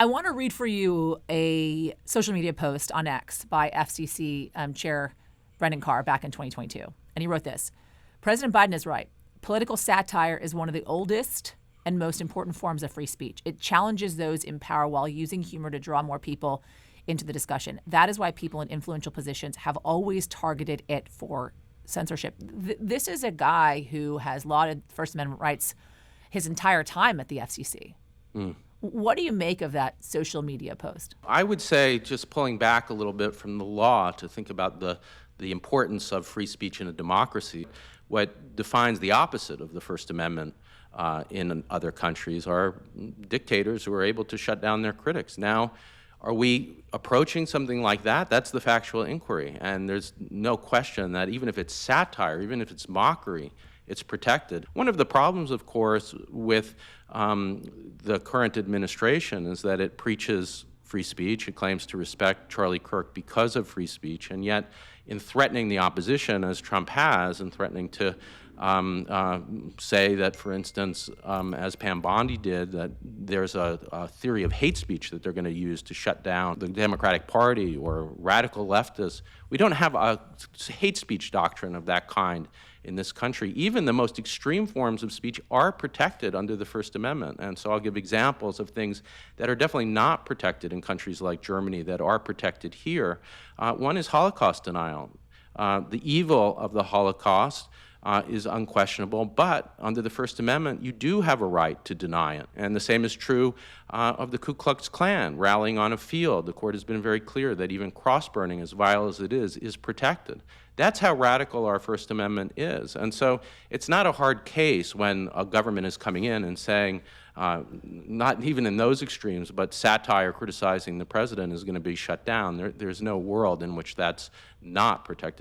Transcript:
I want to read for you a social media post on X by FCC Chair Brendan Carr back in 2022. And he wrote this: President Biden is right. Political satire is one of the oldest and most important forms of free speech. It challenges those in power while using humor to draw more people into the discussion. That is why people in influential positions have always targeted it for censorship. This is a guy who has lauded First Amendment rights his entire time at the FCC. What do you make of that social media post? I would say, just pulling back a little bit from the law to think about the importance of free speech in a democracy, what defines the opposite of the First Amendment in other countries are dictators who are able to shut down their critics. Now, are we approaching something like that? That's the factual inquiry. And there's no question that even if it's satire, even if it's mockery, it's protected. One of the problems, of course, with the current administration is that it preaches free speech. It claims to respect Charlie Kirk because of free speech, and yet in threatening the opposition, as Trump has, and threatening to say that, for instance, as Pam Bondi did, that there's a theory of hate speech that they're going to use to shut down the Democratic Party or radical leftists. We don't have a hate speech doctrine of that kind in this country. Even the most extreme forms of speech are protected under the First Amendment. And so I'll give examples of things that are definitely not protected in countries like Germany that are protected here. One is Holocaust denial. The evil of the Holocaust is unquestionable, but under the First Amendment, you do have a right to deny it. And the same is true of the Ku Klux Klan rallying on a field. The court has been very clear that even cross-burning, as vile as it is protected. That's how radical our First Amendment is. And so it's not a hard case when a government is coming in and saying, not even in those extremes, but satire criticizing the president is going to be shut down. There's no world in which that's not protected.